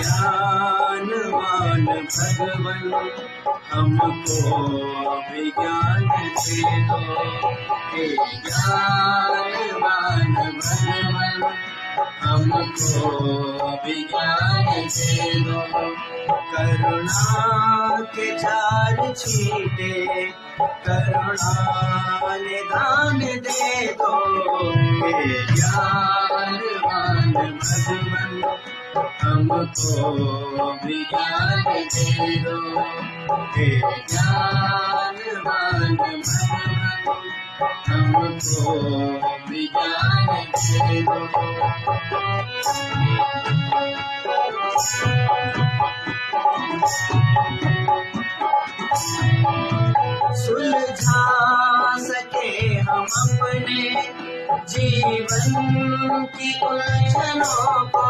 ज्ञानवान भगवन हमको विज्ञान दे दो। हे ज्ञानवान भगवन हमको विज्ञान दे दो। करुणा के चार छींटे करुणा निदान दे दो। हे ज्ञानवान भगवन हमको विज्ञान दे दो। हे ज्ञानवान भगवन हमको विज्ञान दे दो। सुलझा सके हम अपने जीवन की उलझनों को।